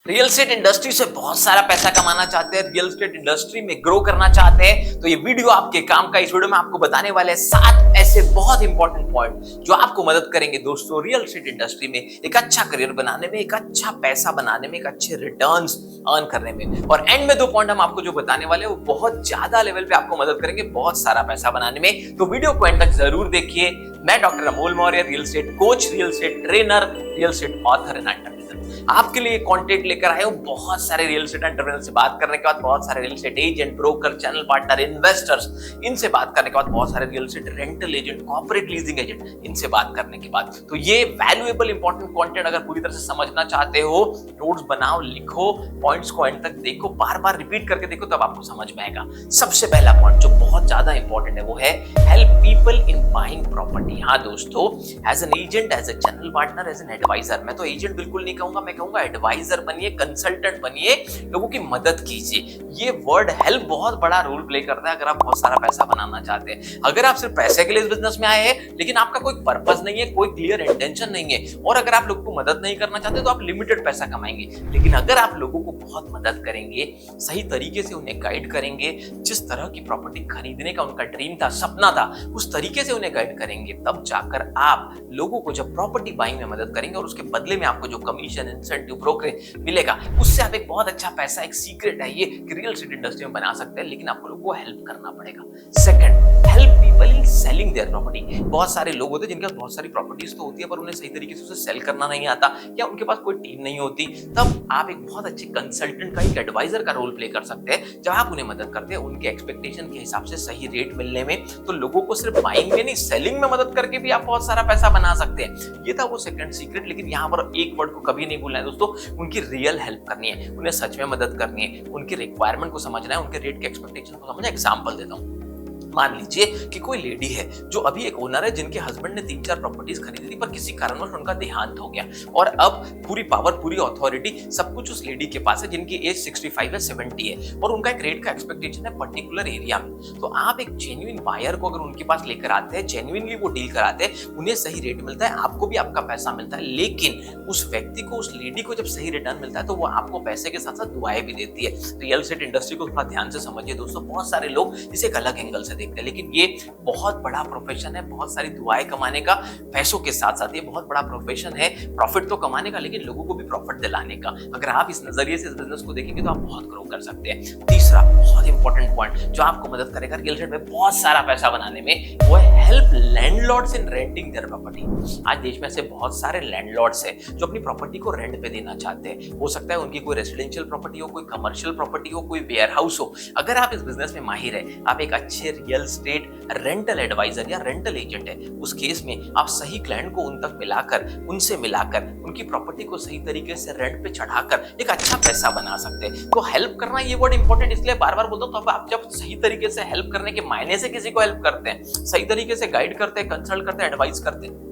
Real estate industry से बहुत सारा पैसा कमाना चाहते हैं, रियल एस्टेट इंडस्ट्री में ग्रो करना चाहते हैं तो ये वीडियो आपके काम का। इस वीडियो में आपको बताने वाले हैं 7 ऐसे बहुत इंपॉर्टेंट पॉइंट जो आपको मदद करेंगे दोस्तों रियल एस्टेट इंडस्ट्री में एक अच्छा करियर बनाने में, एक अच्छा पैसा बनाने में, एक अच्छे रिटर्न्स अर्न करने में। और एंड में 2 पॉइंट हम आपको जो बताने वाले हैं वो बहुत ज्यादा लेवल पे आपको मदद करेंगे बहुत सारा पैसा बनाने में। तो वीडियो को एंड तक जरूर देखिए। मैं doctor Amol Maurya, real estate coach, real estate trainer, real estate author and entrepreneur आपके लिए कंटेंट लेकर आए हूं। बहुत सारे रियल एस्टेट एंटरप्रेन्योर से बात करने के बाद, बहुत सारे real estate agent, broker, channel partner, investors, इनसे बात करने के बाद, बहुत सारे real estate rental agent, corporate leasing agent, इनसे बात करने के बाद, तो ये वैल्यूएबल इंपॉर्टेंट कंटेंट अगर पूरी तरह से समझना चाहते हो, नोट्स बनाओ, लिखो, पॉइंट्स को एंड तक देखो, बार बार रिपीट करके देखो, तब आपको समझ में आएगा। सबसे पहला पॉइंट जो बहुत ज्यादा इंपॉर्टेंट है वो है help people in buying property. हाँ दोस्तों, as an agent, as a channel partner, as an advisor, मैं तो एजेंट बिल्कुल नहीं कहूंगा, मैं कहूंगा एडवाइजर बनिए, कंसल्टेंट बनिए, लोगों की मदद कीजिए। ये वर्ड हेल्प बहुत बड़ा रोल प्ले करता है अगर आप बहुत सारा पैसा बनाना चाहते हैं। अगर आप सिर्फ पैसे के लिए इस बिजनेस में आए हैं लेकिन आपका कोई पर्पस नहीं है, कोई क्लियर इंटेंशन नहीं है, और अगर आप लोगों को मदद नहीं करना चाहते तो आप लिमिटेड पैसा कमाएंगे। लेकिन अगर आप लोगों को बहुत मदद करेंगे, सही तरीके से उन्हें गाइड करेंगे, जिस तरह की प्रॉपर्टी खरीदने का उनका ड्रीम था, सपना था, उस तरीके से उन्हें गाइड करेंगे, तब जाकर आप लोगों को जब प्रॉपर्टी बाइंग में मदद करेंगे और उसके बदले में आपको जो कमीशन, इंसेंटिव, ब्रोकरेज मिलेगा, उससे आप एक बहुत अच्छा पैसा, एक सीक्रेट है ये कि रियल एस्टेट इंडस्ट्री में बना सकते हैं, लेकिन आपको लोगों को हेल्प करना पड़ेगा। Second, help people in selling their property. बहुत सारे लोग होते हैं जिनके पास बहुत सारी प्रॉपर्टीज तो होती है पर उन्हें सही तरीके से उसे सेल करना नहीं आता, या उनके पास कोई टीम नहीं होती। तब आप एक बहुत अच्छे कंसल्टेंट का, एक एडवाइजर का रोल प्ले कर सकते हैं। जब आप उन्हें मदद करते हैं उनके एक्सपेक्टेशन के हिसाब से सही रेट मिलने में, तो लोगों को सिर्फ बाइंग में नहीं, सेलिंग में मदद करके भी आप बहुत सारा पैसा बना सकते हैं। ये था वो सेकंड सीक्रेट। लेकिन यहाँ पर एक वर्ड को कभी नहीं भूलना है दोस्तों, उनकी रियल हेल्प करनी है, उन्हें सच में मदद करनी है, उनकी रिक्वायरमेंट को समझना है, उनके रेट के एक्सपेक्टेशन को समझना है। एग्जांपल देता हूँ, मान लीजिए कि कोई लेडी है जो अभी एक ओनर है, जिनके हस्बैंड ने 3-4 प्रॉपर्टीज खरीदी थी पर किसी कारणवश उनका देहांत हो गया, और अब पूरी पावर, पूरी अथॉरिटी, सब कुछ उस लेडी के पास है, जिनकी एज 65 है, 70 है, और उनका एक रेट का एक्सपेक्टेशन है पर्टिकुलर एरिया में। तो आप एक जेन्युइन बायर को अगर उनके पास लेकर आते हैं, जेन्युइनली वो डील कराते हैं, उन्हें सही रेट मिलता है, आपको भी आपका पैसा मिलता है, लेकिन उस व्यक्ति को, उस लेडी को जब सही रिटर्न मिलता है तो वो आपको पैसे के साथ साथ दुआएं भी देती है। रियल एस्टेट इंडस्ट्री को थोड़ा ध्यान से समझिए दोस्तों। बहुत सारे लोग इसे एक अलग एंगल से देखते हैं, लेकिन ये बहुत बड़ा प्रोफेशन है, बहुत सारी दुआएं कमाने का, पैसों के साथ साथ ये बहुत बड़ा प्रोफेशन है, प्रॉफिट तो कमाने का लेकिन लोगों को भी प्रॉफिट दिलाने का। अगर आप इस नजरिए से इस बिजनेस को देखेंगे तो आप बहुत ग्रो कर सकते हैं। तीसरा बहुत इंपॉर्टेंट पॉइंट जो आपको मदद करेगा रियल एस्टेट में बहुत सारा पैसा बनाने में, वो है help landlords in renting their property. आज देश में ऐसे बहुत सारे लैंडलॉर्ड्स हैं जो अपनी प्रॉपर्टी को रेंट पे देना चाहते हैं। हो सकता है उनकी कोई रेसिडेंशियल प्रॉपर्टी हो, कोई कमर्शियल प्रॉपर्टी हो, कोई वेयर हाउस हो। अगर आप इस बिजनेस में माहिर है, आप एक अच्छे रियल एस्टेट रेंटल एडवाइजर या रेंटल एजेंट है, उस केस में आप सही क्लाइंट को उन तक मिलाकर, उनसे मिलाकर, उनकी प्रॉपर्टी को सही तरीके से रेंट पे चढ़ाकर एक अच्छा पैसा बना सकते हैं। तो हेल्प करना, ये वर्ड इंपॉर्टेंट इसलिए बार बार बोलता हूं, तो आप जब सही तरीके से हेल्प करने के मायने से किसी को हेल्प करते हैं, सही तरीके से गाइड करते हैं, कंसल्ट करते हैं, एडवाइस करते हैं,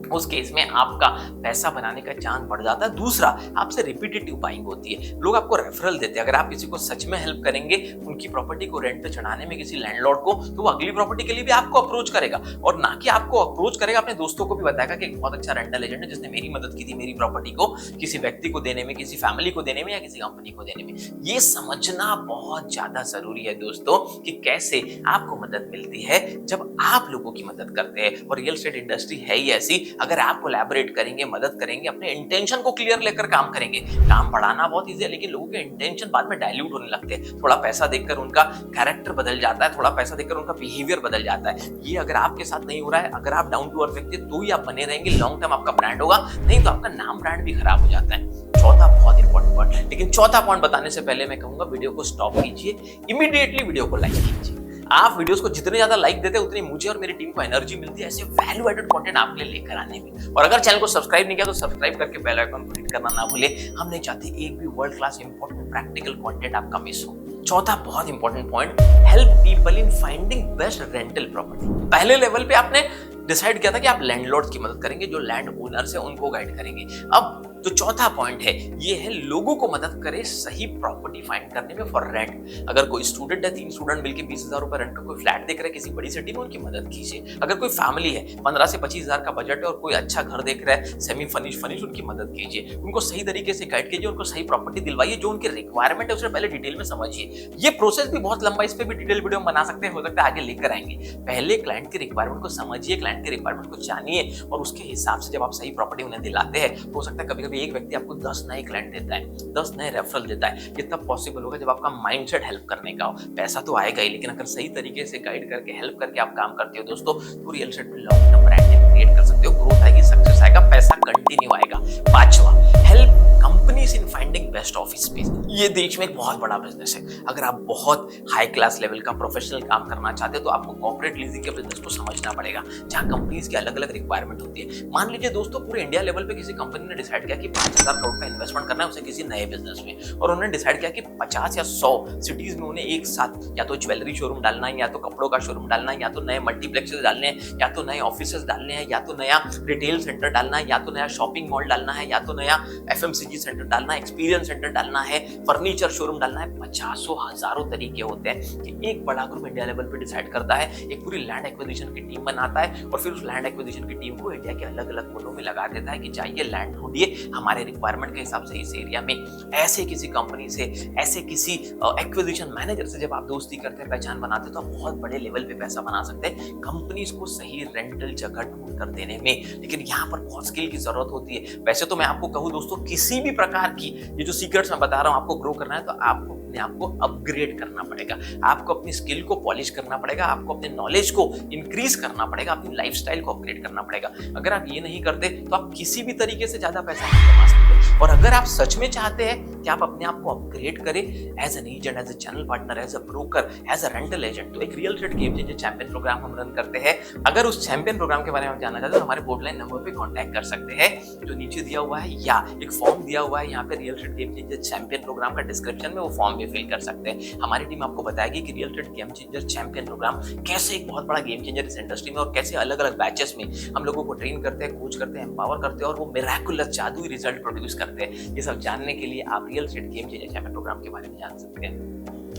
उस केस में आपका पैसा बनाने का चांस बढ़ जाता है। दूसरा, आपसे रिपीटेटिव बाइंग होती है, लोग आपको रेफरल देते हैं। अगर आप किसी को सच में हेल्प करेंगे उनकी प्रॉपर्टी को रेंट पे चढ़ाने में, किसी लैंडलॉर्ड को, तो वो अगली प्रॉपर्टी के लिए भी आपको अप्रोच करेगा, और ना कि आपको अप्रोच करेगा, अपने दोस्तों को भी बताएगा कि एक बहुत अच्छा रेंटल एजेंट है जिसने मेरी मदद की थी मेरी प्रॉपर्टी को किसी व्यक्ति को देने में, किसी फैमिली को देने में, या किसी कंपनी को देने में। ये समझना बहुत ज्यादा जरूरी है दोस्तों कि कैसे आपको मदद मिलती है जब आप लोगों की मदद करते हैं। और रियल एस्टेट इंडस्ट्री है ही ऐसी, अगर आप कोलैबोरेट करेंगे, मदद करेंगे, अपने इंटेंशन को क्लियर लेकर काम करेंगे, काम बढ़ाना बहुत इजी है, लेकिन लोगों के इंटेंशन बाद में डाइल्यूट होने लगते हैं। थोड़ा पैसा देखकर उनका कैरेक्टर बदल जाता है, थोड़ा पैसा देखकर उनका बिहेवियर बदल जाता है। ये अगर आपके साथ नहीं हो रहा है, अगर आप डाउन टू अर्थ व्यक्ति, तो ही आप बने रहेंगे, लॉन्ग टर्म आपका ब्रांड होगा, नहीं तो आपका नाम ब्रांड भी खराब हो जाता है। चौथा बहुत इंपॉर्टेंट पॉइंट, लेकिन चौथा पॉइंट बताने से पहले मैं कहूंगा वीडियो को स्टॉप कीजिए, इमीडिएटली वीडियो को लाइक कीजिए। आप वीडियोस को जितने ज्यादा लाइक देते हैं उतनी मुझे और मेरी टीम को एनर्जी मिलती है ऐसे वैल्यू एडेड कंटेंट आपके लिए लेकर आने में। और अगर चैनल को सब्सक्राइब नहीं किया तो सब्सक्राइब करके बेल आइकन को हिट करना ना भूले। हम नहीं चाहते एक भी world class important practical content आपका मिस हो। चौथा बहुत important point, help people in finding best rental property. पहले लेवल पे आपने डिसाइड किया था कि आप लैंडलॉर्ड्स की मदद करेंगे, जो लैंड ओनर्स है उनको गाइड करेंगे। अब जो चौथा पॉइंट है ये है लोगों को मदद करे सही प्रॉपर्टी फाइंड करने में फॉर रेंट। अगर कोई स्टूडेंट है, 3 स्टूडेंट मिलकर 20,000 रुपए रेंट का कोई फ्लैट देख रहे हैं किसी बड़ी सिटी में, उनकी मदद कीजिए। अगर कोई फैमिली है 15 से 25,000 का बजट है और कोई अच्छा घर देख रहा है सेमी फर्निश, उनकी मदद कीजिए। उनको सही तरीके से गाइड कीजिए, उनको सही प्रॉपर्टी दिलवाइए, जो उनकी रिक्वायरमेंट है उसे पहले डिटेल में समझिए। ये प्रोसेस भी बहुत लंबा, इस पे भी डिटेल वीडियो बना सकते हैं, हो सकता है आगे लेकर आएंगे। पहले क्लाइंट की रिक्वायरमेंट को समझिए, क्लाइंट की रिक्वायरमेंट को जानिए और उसके हिसाब से जब आप सही प्रॉपर्टी उन्हें दिलाते हैं, हो सकता है कभी-कभी एक व्यक्ति आपको 10 नए क्लाइंट देता है, 10 नए रेफरल देता है। ये तब पॉसिबल होगा जब आपका माइंडसेट हेल्प करने का हो। पैसा तो आएगा ही, लेकिन अगर सही तरीके से गाइड करके, हेल्प करके आप काम करते हो दोस्तों, तो रियल एस्टेट में लॉन्ग टर्म ब्रांड क्रिएट कर सकते हो। ग्रोथ आएगी, सक्सेस आएगा, पैसा कंटिन्यू आएगा। पांचवा, help companies in finding best office space. ये देश में एक बहुत बड़ा बिजनेस है। अगर आप बहुत हाई क्लास लेवल का प्रोफेशनल काम करना चाहते हैं तो आपको कॉर्पोरेट लीजिंग के बिजनेस को समझना पड़ेगा, जहां कंपनीज की अलग अलग रिक्वायरमेंट होती है। मान लीजिए दोस्तों, पूरे इंडिया लेवल पे किसी कंपनी ने डिसाइड किया कि 5,000 करोड़ का इन्वेस्टमेंट करना है उसे किसी नए बिजनेस में, और उन्होंने डिसाइड किया कि 50 या 100 सिटीज में उन्हें एक साथ या तो ज्वेलरी शोरूम डालना है, या तो कपड़ों का शोरूम डालना है, या तो नए मल्टीप्लेक्सेस डालने हैं, या तो नए ऑफिसेस डालने हैं, या तो नया रिटेल सेंटर डालना है, या तो नया शॉपिंग मॉल डालना है, या तो नया एफएमसीजी सेंटर डालना है, एक्सपीरियंस सेंटर डालना है, फर्नीचर शोरूम डालना है। 50 हजारों तरीके होते हैं कि एक बड़ा ग्रुप इंडिया लेवल पे डिसाइड करता है, एक पूरी लैंड एक्विजिशन की टीम बनाता है और फिर उस लैंड एक्विजिशन की टीम को इंडिया के अलग अलग कोनों में लगा देता है कि जाइए लैंड ढूंढिए हमारे रिक्वायरमेंट के हिसाब से इस एरिया में। ऐसे किसी कंपनी से, ऐसे किसी एक्विजिशन मैनेजर से जब आप दोस्ती करते हैं, पहचान बनाते हैं, तो आप बहुत बड़े लेवल पे पैसा बना सकते हैं कंपनीज को सही रेंटल जगह ढूंढ कर देने में। लेकिन यहाँ पर बहुत स्किल की जरूरत होती है। वैसे तो मैं आपको कहूँ दोस्तों, किसी भी प्रकार की ये जो सीक्रेट्स मैं बता रहा हूँ, आपको ग्रो करना है तो आपको अपने आप को अपग्रेड करना पड़ेगा, आपको अपनी स्किल को पॉलिश करना पड़ेगा, आपको अपने नॉलेज को इंक्रीज करना पड़ेगा, अपनी लाइफस्टाइल को अपग्रेड करना पड़ेगा। अगर आप ये नहीं करते तो आप किसी भी तरीके से ज्यादा पैसा नहीं कमा सकते। और अगर आप सच में चाहते हैं कि आप अपने आप को अपग्रेड करें as an agent, as a channel partner, as a broker, as a rental agent, तो एक real estate game changer champion program हम रन करते हैं। अगर उस चैंपियन प्रोग्राम के बारे में जानना चाहते हैं तो हमारे बोर्डलाइन नंबर पे कांटेक्ट कर सकते हैं जो नीचे दिया हुआ है, या एक फॉर्म दिया हुआ है यहाँ पे real estate game changer champion program का डिस्क्रिप्शन में, वो फॉर्म भी फिल कर सकते हैं। हमारी टीम आपको बताएगी कि real estate game changer champion program कैसे एक बहुत बड़ा गेम चेंजर इस इंडस्ट्री में, और कैसे अलग अलग बैचेस में हम लोगों को ट्रेन करते हैं, कोच करते हैं, एम्पावर करते हैं और वो मिरेकुलस जादुई रिजल्ट प्रोड्यूस करते हैं। ये सब जानने के लिए आप real estate game changer champion program के बारे में जान सकते हैं।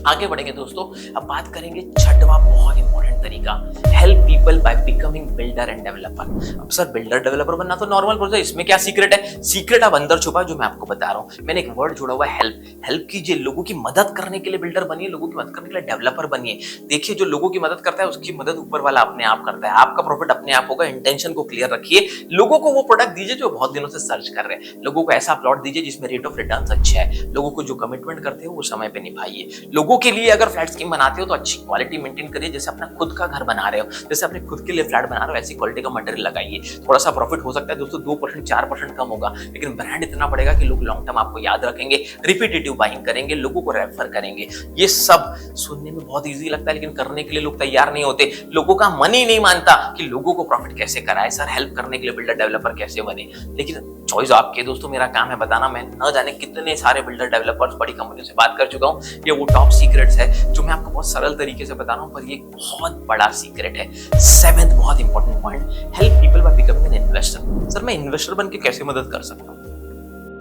आगे बढ़ेंगे दोस्तों, अब बात करेंगे छठवां बहुत इंपॉर्टेंट तरीका, help people by becoming builder end developer. अब सर बिल्डर डेवलपर बनना तो नॉर्मल प्रोसेस, इसमें क्या सीक्रेट है? सीक्रेट अब अंदर छुपा है जो मैं आपको बता रहा हूं। मैंने एक वर्ड जोड़ा हुआ है हेल्प। हेल्प कीजिए, लोगों की मदद करने के लिए बिल्डर बनिए, लोगों की मदद करने के लिए डेवलपर बनिए। देखिए जो लोगों की मदद करता है उसकी मदद ऊपर वाला अपने आप करता है, आपका प्रॉफिट अपने आप होगा। इंटेंशन को क्लियर रखिए, लोगों को वो प्रोडक्ट दीजिए जो बहुत दिनों से सर्च कर रहे हैं, लोगों को ऐसा प्लॉट दीजिए जिसमें रेट ऑफ रिटर्न अच्छा है, लोगों को जो कमिटमेंट करते हो वो समय पे निभाइए। लोगों के लिए अगर फ्लैट स्कीम बनाते हो तो अच्छी क्वालिटी मेंटेन करिए, जैसे अपना खुद का घर बना रहे हो, जैसे अपने खुद के लिए फ्लैट बना रहे हो, ऐसी क्वालिटी का मटेरियल लगाइए। थोड़ा सा प्रॉफिट हो सकता है दोस्तों, 2% 4% कम होगा, लेकिन ब्रांड इतना बढ़ेगा कि लोग लॉन्ग टर्म आपको याद रखेंगे, रिपीटेटिव बाइंग करेंगे, लोगों को रेफर करेंगे। ये सब सुनने में बहुत ईजी लगता है, लेकिन करने के लिए लोग तैयार नहीं होते। लोगों का मन ही नहीं मानता कि लोगों को प्रॉफिट कैसे कराए, सर हेल्प करने के लिए बिल्डर डेवलपर कैसे बने। लेकिन चॉइस आपके दोस्तों, मेरा काम है बताना। मैं न जाने कितने सारे बिल्डर डेवलपर्स बड़ी कंपनियों से बात कर चुका हूँ। ये वो टॉप सीक्रेट्स है जो मैं आपको बहुत सरल तरीके से बता रहा हूँ, पर ये बहुत बड़ा सीक्रेट है। 7th बहुत important point, help people by becoming an investor. Sir मैं इन्वेस्टर बन के कैसे मदद कर सकता हूँ?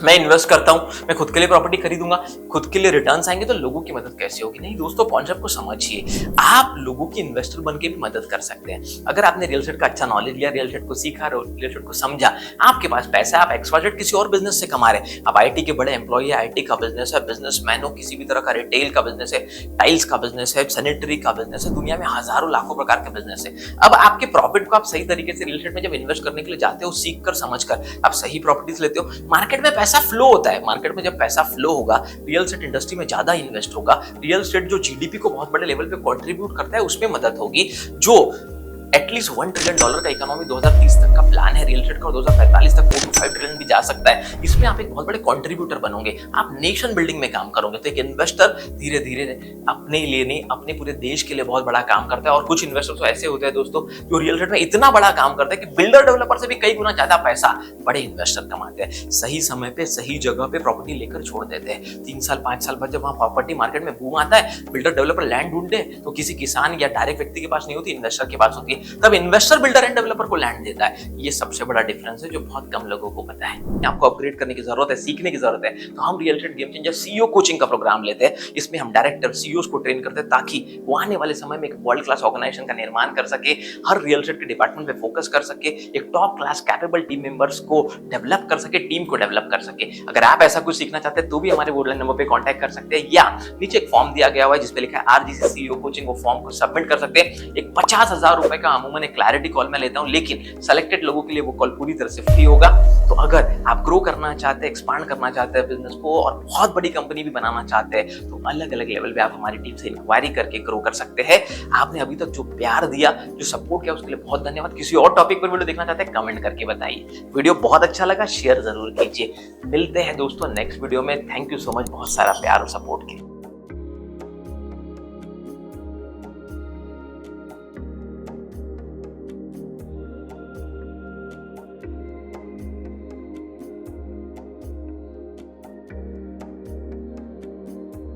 मैं इन्वेस्ट करता हूं, मैं खुद के लिए प्रॉपर्टी खरीदूंगा, खुद के लिए रिटर्न्स आएंगे, तो लोगों की मदद कैसे होगी? नहीं दोस्तों, कॉन्सेप्ट को समझिए। आप लोगों की इन्वेस्टर बन के भी मदद कर सकते हैं। अगर आपने रियल एस्टेट का अच्छा नॉलेज लिया, रियल एस्टेट को सीखा, रियल एस्टेट को समझा, आपके पास पैसा है, आप एक्सवाइजेड किसी और बिजनेस से कमा रहे हैं, आप आईटी के बड़े एम्प्लॉय है, आईटी का बिजनेस है, बिजनेसमैन हो, किसी भी तरह का रिटेल का बिजनेस है, टाइल्स का बिजनेस है, सैनिटरी का बिजनेस है, दुनिया में हजारों लाखों प्रकार के बिजनेस है। अब आपके प्रॉफिट को आप सही तरीके से रियल एस्टेट में जब इन्वेस्ट करने के लिए जाते हो, सीख कर समझ कर आप सही प्रॉपर्टीज लेते हो, मार्केट में पैसा फ्लो होता है। मार्केट में जब पैसा फ्लो होगा, रियल एस्टेट इंडस्ट्री में ज्यादा इन्वेस्ट होगा, रियल एस्टेट जो जीडीपी को बहुत बड़े लेवल पे कंट्रीब्यूट करता है उसमें मदद होगी। जो एटलीस्ट $1 ट्रिलियन का इकोनॉमी 2030 तक का प्लान है रियल एस्टेट का, और 2045 तक 4 to 5 ट्रिलियन भी जा सकता है। इसमें आप एक बहुत बड़े कंट्रीब्यूटर बनोगे, आप नेशन बिल्डिंग में काम करोगे। तो एक इन्वेस्टर धीरे धीरे अपने लिए नहीं, अपने पूरे देश के लिए बहुत बड़ा काम करता है। और कुछ इन्वेस्टर्स तो ऐसे होते हैं दोस्तों जो रियल एस्टेट में इतना बड़ा काम करते हैं कि बिल्डर डेवलपर से भी कई गुना ज्यादा पैसा बड़े इन्वेस्टर कमाते हैं। सही समय पे सही जगह पे प्रॉपर्टी लेकर छोड़ देते हैं। 3 साल 5 साल बाद जब वहां प्रॉपर्टी मार्केट में बूम आता है, बिल्डर डेवलपर लैंड ढूंढते हैं तो किसी किसान या डायरेक्ट व्यक्ति के पास नहीं होती, इन्वेस्टर के पास होती है। तब इन्वेस्टर बिल्डर एंड डेवलपर को लैंड देता है। ये सबसे बड़ा डिफरेंस है जो बहुत कम लोगों को पता है। आपको अपग्रेड करने की जरूरत है, सीखने की जरूरत है, तो हम real estate game changer CEO coaching का प्रोग्राम लेते हैं। इसमें हम डायरेक्टर सीईओज को ट्रेन करते हैं ताकि वो आने वाले समय में एक वर्ल्ड क्लास ऑर्गेनाइजेशन का निर्माण कर सके, हर रियल एस्टेट के डिपार्टमेंट पे फोकस कर सके, एक top class capable team members को डेवलप कर सके, टीम को डेवलप कर सके। अगर आप ऐसा कुछ सीखना चाहते हैं तो भी हमारे वुडलाइन नंबर पे कांटेक्ट कर सकते हैं, या नीचे एक फॉर्म दिया गया हुआ है जिसपे लिखा है आरजीसी सीईओ कोचिंग, वो फॉर्म को सबमिट कर सकते हैं। एक 50,000 रुपए का अमूमन एक क्लैरिटी कॉल मैं लेता हूं, लेकिन सेलेक्टेड लोगों के लिए वो कॉल पूरी तरह से फ्री होगा। तो अगर आप ग्रो करना चाहते हैं, एक्सपांड करना चाहते हैं बिजनेस को और बहुत बड़ी कंपनी भी बनाना चाहते हैं, तो अलग अलग लेवल पे आप हमारी टीम से इंक्वायरी करके ग्रो कर सकते हैं। आपने अभी तक जो प्यार दिया, जो सपोर्ट किया, उसके लिए बहुत धन्यवाद। किसी और टॉपिक पर वीडियो देखना चाहते हैं कमेंट करके बताइए। वीडियो बहुत अच्छा लगा शेयर जरूर कीजिए। मिलते हैं दोस्तों नेक्स्ट वीडियो में। थैंक यू सो मच बहुत सारा प्यार और सपोर्ट के लिए।